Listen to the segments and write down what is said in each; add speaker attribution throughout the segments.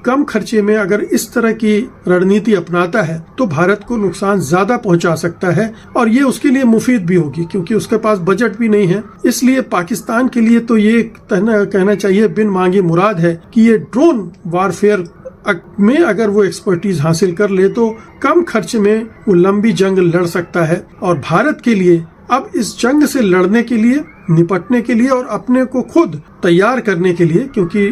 Speaker 1: कम खर्चे में अगर इस तरह की रणनीति अपनाता है तो भारत को नुकसान ज्यादा पहुंचा सकता है और ये उसके लिए मुफीद भी होगी, क्योंकि उसके पास बजट भी नहीं है। इसलिए पाकिस्तान के लिए तो ये कहना चाहिए बिन मांगी मुराद है कि ये ड्रोन वारफेयर में अगर वो एक्सपर्टीज हासिल कर ले तो कम खर्च में वो लंबी जंग लड़ सकता है। और भारत के लिए अब इस जंग से लड़ने के लिए, निपटने के लिए और अपने को खुद तैयार करने के लिए, क्योंकि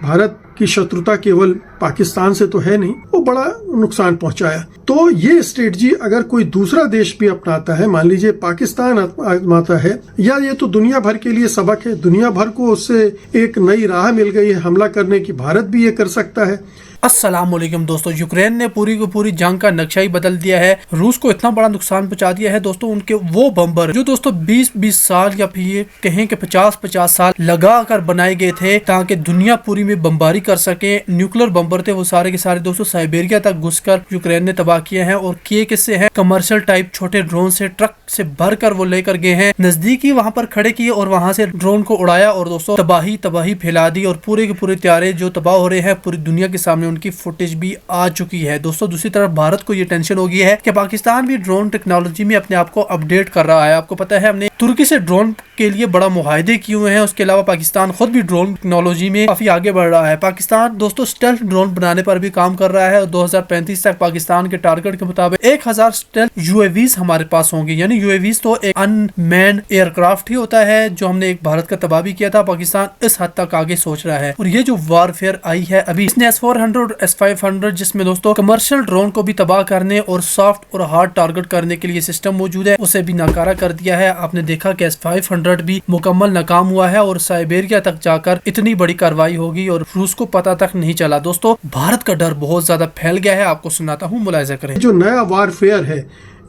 Speaker 1: भारत की शत्रुता केवल पाकिस्तान से तो है नहीं, वो बड़ा नुकसान पहुंचाया। तो ये स्ट्रेटजी अगर कोई दूसरा देश भी अपनाता है, मान लीजिए पाकिस्तान आजमाता है, या ये तो दुनिया भर के लिए सबक है, दुनिया भर को उससे एक नई राह मिल गई है हमला करने की, भारत भी ये कर सकता है।
Speaker 2: अस्सलामुअलैकुम दोस्तों, यूक्रेन ने पूरी की पूरी जंग का नक्शा ही बदल दिया है। रूस को इतना बड़ा नुकसान पहुंचा दिया है दोस्तों, उनके वो बम्बर जो दोस्तों 20-20 साल या फिर ये कहें कि 50-50 साल लगा कर बनाए गए थे ताकि दुनिया पूरी में बमबारी कर सके। न्यूक्लियर बम्बर थे वो सारे के सारे दोस्तों साइबेरिया तक घुसकर यूक्रेन ने तबाह किए हैं। और किए किससे हैं? कमर्शियल टाइप छोटे ड्रोन से, ट्रक से भर कर वो लेकर गए हैं, नजदीकी वहां पर खड़े किए और वहां से ड्रोन को उड़ाया और दोस्तों तबाही फैला दी। और पूरे के पूरे त्यारे जो तबाह हो रहे हैं पूरी दुनिया के सामने उनकी फुटेज भी आ चुकी है दोस्तों। दूसरी तरफ भारत को ये टेंशन हो गई है कि पाकिस्तान भी ड्रोन टेक्नोलॉजी में अपने आप को अपडेट कर रहा है। आपको पता है हमने तुर्की से ड्रोन के लिए बड़ा मुआहदे किए हुए हैं। उसके अलावा पाकिस्तान खुद भी ड्रोन टेक्नोलॉजी में काफी आगे बढ़ रहा है। पाकिस्तान दोस्तों स्टेल्थ ड्रोन बनाने पर भी काम कर रहा है और 2035 तक पाकिस्तान के टारगेट के मुताबिक 1000 स्टेल्थ यूएवीज हमारे पास होंगे। यानी यूएवीज तो एक अनमैन्ड एयरक्राफ्ट ही होता है जो हमने एक भारत का तबाह भी किया था। पाकिस्तान इस हद तक आगे सोच रहा है और ये जो वारफेयर आई है अभी, इसने S-400 S-500 जिसमें दोस्तों कमर्शियल ड्रोन को भी तबाह करने और सॉफ्ट और हार्ड टारगेट करने के लिए सिस्टम मौजूद है, उसे भी नाकारा कर दिया है। आपने देखा कि S-500 भी मुकम्मल नाकाम हुआ है और साइबेरिया तक जाकर इतनी बड़ी कार्रवाई होगी और रूस को पता तक नहीं चला। दोस्तों भारत का डर बहुत ज्यादा फैल गया है। आपको सुनाता हूँ, मुलाहिजा करें।
Speaker 1: जो नया वारफेयर है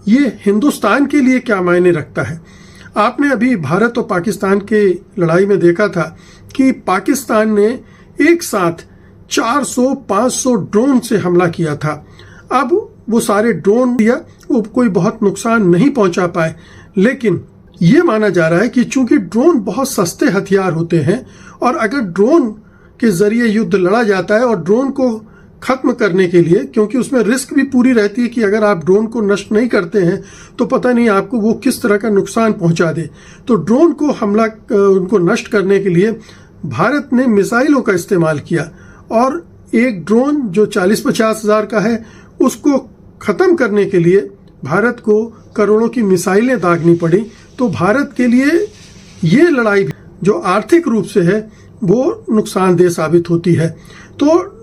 Speaker 1: ये हिंदुस्तान के लिए क्या मायने रखता है? आपने अभी भारत और पाकिस्तान के लड़ाई में देखा था कि पाकिस्तान ने एक साथ 400-500 ड्रोन से हमला किया था। अब वो सारे ड्रोन दिया, वो कोई बहुत नुकसान नहीं पहुंचा पाए, लेकिन ये माना जा रहा है कि चूंकि ड्रोन बहुत सस्ते हथियार होते हैं और अगर ड्रोन के जरिए युद्ध लड़ा जाता है और ड्रोन को खत्म करने के लिए, क्योंकि उसमें रिस्क भी पूरी रहती है कि अगर आप ड्रोन को नष्ट नहीं करते हैं तो पता नहीं आपको वो किस तरह का नुकसान पहुंचा दे। तो ड्रोन को उनको नष्ट करने के लिए भारत ने मिसाइलों का इस्तेमाल किया और एक ड्रोन जो 40-50 हजार का है उसको खत्म करने के लिए भारत को करोड़ों की मिसाइलें दागनी पड़ी। तो भारत के लिए ये लड़ाई जो आर्थिक रूप से है वो नुकसानदेह साबित होती है। तो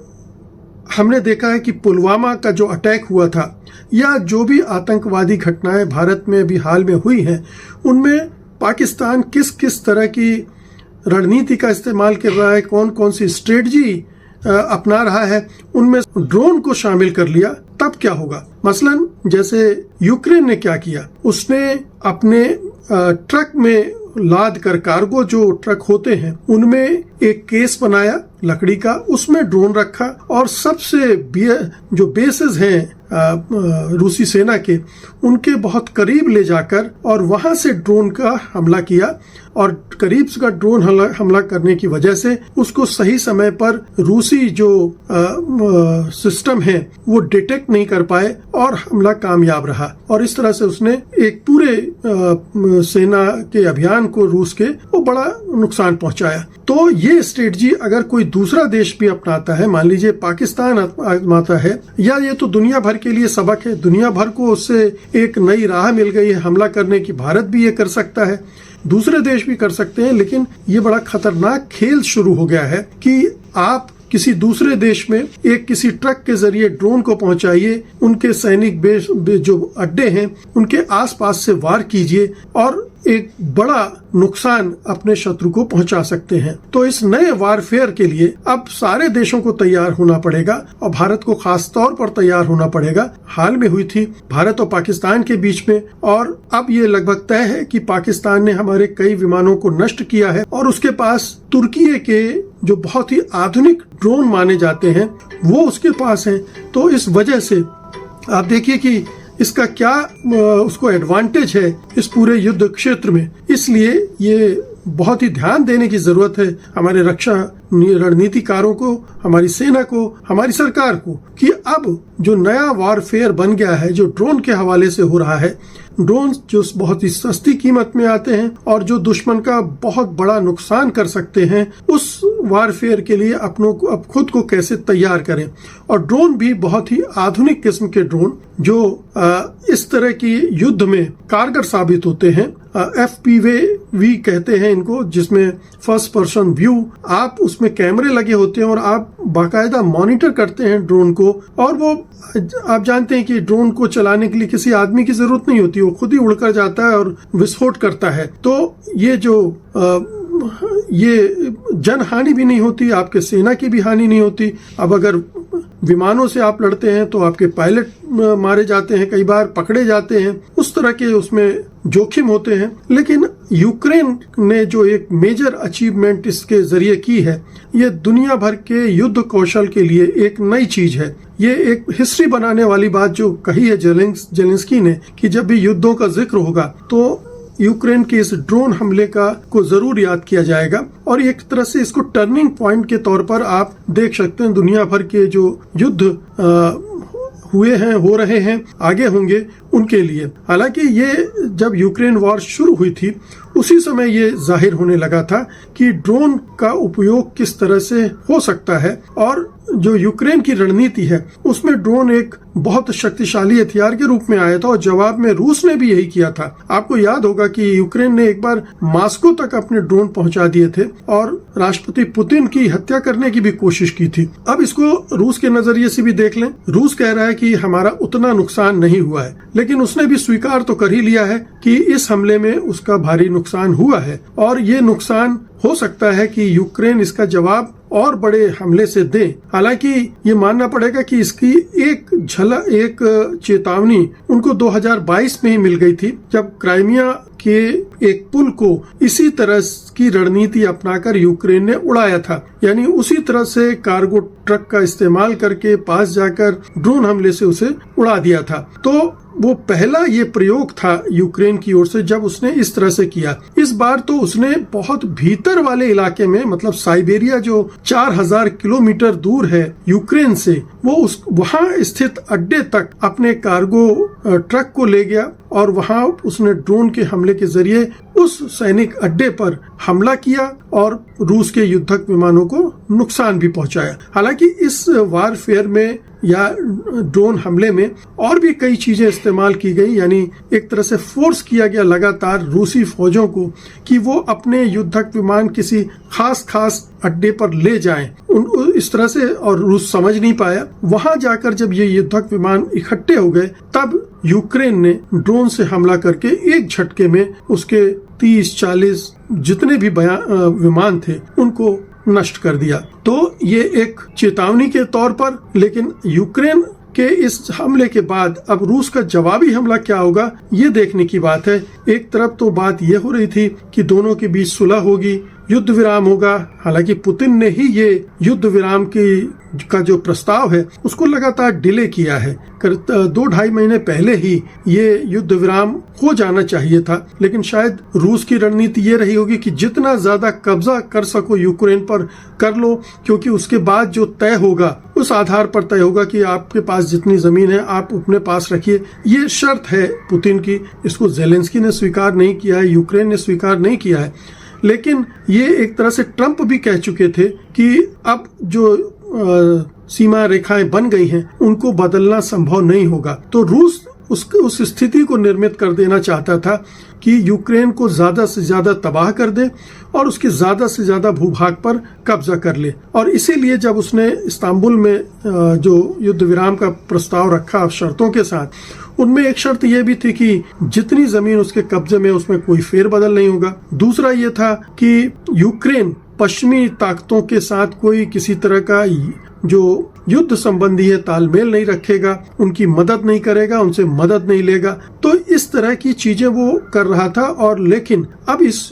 Speaker 1: हमने देखा है कि पुलवामा का जो अटैक हुआ था या जो भी आतंकवादी घटनाएं भारत में अभी हाल में हुई हैं, उनमें पाकिस्तान किस किस तरह की रणनीति का इस्तेमाल कर रहा है, कौन कौन सी स्ट्रेटजी अपना रहा है, उनमें ड्रोन को शामिल कर लिया, तब क्या होगा? मसलन जैसे यूक्रेन ने क्या किया, उसने अपने ट्रक में लाद कर, कार्गो जो ट्रक होते हैं उनमें एक केस बनाया लकड़ी का, उसमें ड्रोन रखा और सबसे जो बेसेस हैं रूसी सेना के, उनके बहुत करीब ले जाकर और वहां से ड्रोन का हमला किया। और करीब का ड्रोन हमला करने की वजह से उसको सही समय पर रूसी जो सिस्टम है वो डिटेक्ट नहीं कर पाए और हमला कामयाब रहा। और इस तरह से उसने एक पूरे सेना के अभियान को, रूस के, वो बड़ा नुकसान पहुंचाया। तो ये स्ट्रेटजी अगर कोई दूसरा देश भी अपनाता है, मान लीजिए पाकिस्तान आजमाता है, या ये तो दुनिया भर के लिए सबक है, दुनिया भर को उससे एक नई राह मिल गई है हमला करने की, भारत भी ये कर सकता है, दूसरे देश भी कर सकते हैं। लेकिन ये बड़ा खतरनाक खेल शुरू हो गया है कि आप किसी दूसरे देश में एक किसी ट्रक के जरिए ड्रोन को पहुंचाइए, उनके सैनिक बेस जो अड्डे हैं उनके आसपास से वार कीजिए और एक बड़ा नुकसान अपने शत्रु को पहुंचा सकते हैं। तो इस नए वारफेयर के लिए अब सारे देशों को तैयार होना पड़ेगा और भारत को खास तौर पर तैयार होना पड़ेगा। हाल में हुई थी भारत और पाकिस्तान के बीच में और अब ये लगभग तय है कि पाकिस्तान ने हमारे कई विमानों को नष्ट किया है और उसके पास तुर्की के जो बहुत ही आधुनिक ड्रोन माने जाते हैं वो उसके पास हैं। तो इस वजह से आप देखिए कि इसका क्या उसको एडवांटेज है इस पूरे युद्ध क्षेत्र में। इसलिए ये बहुत ही ध्यान देने की जरूरत है हमारे रक्षा रणनीतिकारों को, हमारी सेना को, हमारी सरकार को कि अब जो नया वॉरफेयर बन गया है, जो ड्रोन के हवाले से हो रहा है, ड्रोन जो बहुत ही सस्ती कीमत में आते हैं और जो दुश्मन का बहुत बड़ा नुकसान कर सकते हैं, उस वारफेयर के लिए अपनों को अब खुद को कैसे तैयार करें। और ड्रोन भी बहुत ही आधुनिक किस्म के ड्रोन जो इस तरह की युद्ध में कारगर साबित होते हैं। FPV कहते हैं इनको, जिसमें फर्स्ट पर्सन व्यू, आप उसमें कैमरे लगे होते हैं और आप बाकायदा मॉनिटर करते हैं ड्रोन को। और वो आप जानते हैं कि ड्रोन को चलाने के लिए किसी आदमी की जरूरत नहीं होती, वो खुद ही उड़कर जाता है और विस्फोट करता है। तो ये जन हानि भी नहीं होती, आपके सेना की भी हानि नहीं होती। अब अगर विमानों से आप लड़ते हैं तो आपके पायलट मारे जाते हैं, कई बार पकड़े जाते हैं, उस तरह के उसमें जोखिम होते हैं। लेकिन यूक्रेन ने जो एक मेजर अचीवमेंट इसके जरिए की है, ये दुनिया भर के युद्ध कौशल के लिए एक नई चीज है। ये एक हिस्ट्री बनाने वाली बात जो कही है जेलेंस्की ने कि जब भी युद्धों का जिक्र होगा तो यूक्रेन के इस ड्रोन हमले को जरूर याद किया जाएगा। और एक तरह से इसको टर्निंग पॉइंट के तौर पर आप देख सकते हैं। दुनिया भर के जो युद्ध हुए हैं, हो रहे हैं, आगे होंगे, उनके लिए। हालांकि ये जब यूक्रेन वॉर शुरू हुई थी उसी समय ये जाहिर होने लगा था कि ड्रोन का उपयोग किस तरह से हो सकता है। और जो यूक्रेन की रणनीति है उसमें ड्रोन एक बहुत शक्तिशाली हथियार के रूप में आया था और जवाब में रूस ने भी यही किया था। आपको याद होगा कि यूक्रेन ने एक बार मॉस्को तक अपने ड्रोन पहुंचा दिए थे और राष्ट्रपति पुतिन की हत्या करने की भी कोशिश की थी। अब इसको रूस के नजरिए से भी देख लें। रूस कह रहा है कि हमारा उतना नुकसान नहीं हुआ है, लेकिन उसने भी स्वीकार तो कर ही लिया है कि इस हमले में उसका भारी नुकसान हुआ है और ये नुकसान हो सकता है कि यूक्रेन इसका जवाब और बड़े हमले से दे। हालांकि ये मानना पड़ेगा कि इसकी एक चेतावनी उनको 2022 में ही मिल गई थी, जब क्राइमिया के एक पुल को इसी तरह की रणनीति अपनाकर यूक्रेन ने उड़ाया था। यानी उसी तरह से कार्गो ट्रक का इस्तेमाल करके पास जाकर ड्रोन हमले से उसे उड़ा दिया था। तो वो पहला ये प्रयोग था यूक्रेन की ओर से जब उसने इस तरह से किया। इस बार तो उसने बहुत भीतर वाले इलाके में, मतलब साइबेरिया जो 4000 किलोमीटर दूर है यूक्रेन से, वो वहां स्थित अड्डे तक अपने कार्गो ट्रक को ले गया और वहां उसने ड्रोन के हमले के जरिए उस सैनिक अड्डे पर हमला किया और रूस के युद्धक विमानों को नुकसान भी पहुंचाया। हालांकि इस वारफेयर में या ड्रोन हमले में और भी कई चीजें इस्तेमाल की गई। यानी एक तरह से फोर्स किया गया लगातार रूसी फौजों को कि वो अपने युद्धक विमान किसी खास अड्डे पर ले जाएं। इस तरह से, और रूस समझ नहीं पाया। वहां जाकर जब ये युद्धक विमान इकट्ठे हो गए तब यूक्रेन ने ड्रोन से हमला करके एक झटके में उसके 30-40 जितने भी विमान थे उनको नष्ट कर दिया। तो ये एक चेतावनी के तौर पर, लेकिन यूक्रेन के इस हमले के बाद अब रूस का जवाबी हमला क्या होगा ये देखने की बात है। एक तरफ तो बात ये हो रही थी कि दोनों के बीच सुलह होगी, युद्ध विराम होगा। हालांकि पुतिन ने ही ये युद्ध विराम का जो प्रस्ताव है उसको लगातार डिले किया है। 2-2.5 महीने पहले ही ये युद्ध विराम हो जाना चाहिए था, लेकिन शायद रूस की रणनीति ये रही होगी कि जितना ज्यादा कब्जा कर सको यूक्रेन पर कर लो, क्योंकि उसके बाद जो तय होगा उस आधार पर तय होगा कि आपके पास जितनी जमीन है आप अपने पास रखिए। ये शर्त है पुतिन की। इसको जेलेंस्की ने स्वीकार नहीं किया है, यूक्रेन ने स्वीकार नहीं किया है, लेकिन ये एक तरह से ट्रंप भी कह चुके थे कि अब जो सीमा रेखाएं बन गई हैं उनको बदलना संभव नहीं होगा। तो रूस उस स्थिति को निर्मित कर देना चाहता था कि यूक्रेन को ज्यादा से ज्यादा तबाह कर दे और उसके ज्यादा से ज्यादा भूभाग पर कब्जा कर ले। और इसीलिए जब उसने इस्तांबुल में जो युद्ध विराम का प्रस्ताव रखा शर्तों के साथ, उनमें एक शर्त यह भी थी कि जितनी जमीन उसके कब्जे में उसमें कोई फेरबदल नहीं होगा। दूसरा ये था कि यूक्रेन पश्चिमी ताकतों के साथ कोई किसी तरह का जो युद्ध संबंधी है तालमेल नहीं रखेगा, उनकी मदद नहीं करेगा, उनसे मदद नहीं लेगा। तो इस तरह की चीजें वो कर रहा था। और लेकिन अब इस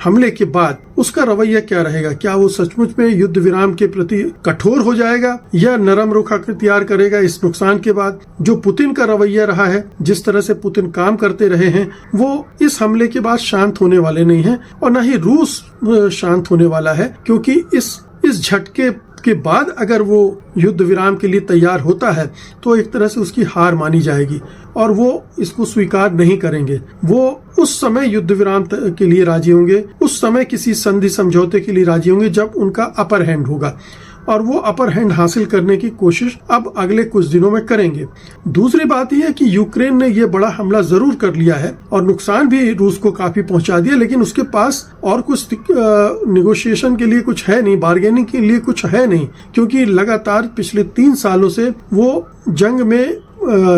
Speaker 1: हमले के बाद उसका रवैया क्या रहेगा? क्या वो सचमुच में युद्ध विराम के प्रति कठोर हो जाएगा या नरम रुख अख्तियार करेगा इस नुकसान के बाद? जो पुतिन का रवैया रहा है, जिस तरह से पुतिन काम करते रहे हैं, वो इस हमले के बाद शांत होने वाले नहीं है और न ही रूस शांत होने वाला है, क्योंकि इस इस झटके के बाद अगर वो युद्ध विराम के लिए तैयार होता है तो एक तरह से उसकी हार मानी जाएगी और वो इसको स्वीकार नहीं करेंगे। वो उस समय युद्ध विराम के लिए राजी होंगे, उस समय किसी संधि समझौते के लिए राजी होंगे जब उनका अपर हैंड होगा, और वो अपर हैंड हासिल करने की कोशिश अब अगले कुछ दिनों में करेंगे। दूसरी बात यह है कि यूक्रेन ने ये बड़ा हमला जरूर कर लिया है और नुकसान भी रूस को काफी पहुंचा दिया, लेकिन उसके पास और कुछ निगोशिएशन के लिए कुछ है नहीं, बार्गेनिंग के लिए कुछ है नहीं, क्योंकि लगातार पिछले 3 सालों से वो जंग में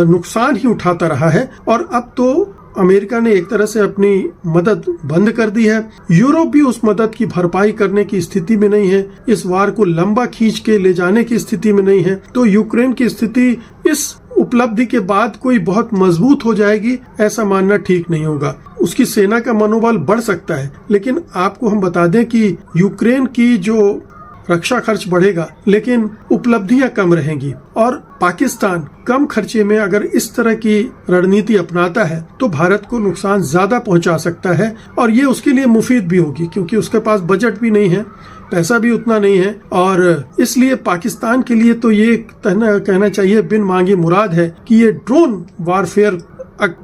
Speaker 1: नुकसान ही उठाता रहा है और अब तो अमेरिका ने एक तरह से अपनी मदद बंद कर दी है। यूरोप भी उस मदद की भरपाई करने की स्थिति में नहीं है, इस वार को लंबा खींच के ले जाने की स्थिति में नहीं है। तो यूक्रेन की स्थिति इस उपलब्धि के बाद कोई बहुत मजबूत हो जाएगी ऐसा मानना ठीक नहीं होगा। उसकी सेना का मनोबल बढ़ सकता है, लेकिन आपको हम बता दें कि यूक्रेन की जो रक्षा खर्च बढ़ेगा लेकिन उपलब्धियां कम रहेंगी, और पाकिस्तान कम खर्चे में अगर इस तरह की रणनीति अपनाता है तो भारत को नुकसान ज्यादा पहुंचा सकता है और ये उसके लिए मुफीद भी होगी, क्योंकि उसके पास बजट भी नहीं है, पैसा भी उतना नहीं है, और इसलिए पाकिस्तान के लिए तो ये कहना चाहिए बिन मांगे मुराद है कि ये ड्रोन वारफेयर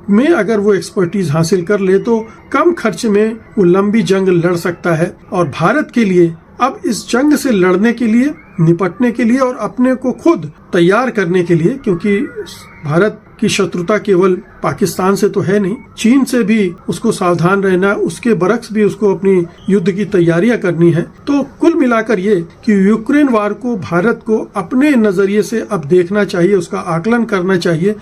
Speaker 1: में अगर वो एक्सपर्टीज हासिल कर ले तो कम खर्च में वो लंबी जंग लड़ सकता है। और भारत के लिए अब इस जंग से लड़ने के लिए, निपटने के लिए और अपने को खुद तैयार करने के लिए, क्योंकि भारत की शत्रुता केवल पाकिस्तान से तो है नहीं, चीन से भी उसको सावधान रहना, उसके बरक्स भी उसको अपनी युद्ध की तैयारियां करनी है। तो कुल मिलाकर ये कि यूक्रेन वार को भारत को अपने नजरिए से अब देखना चाहिए, उसका आकलन करना चाहिए।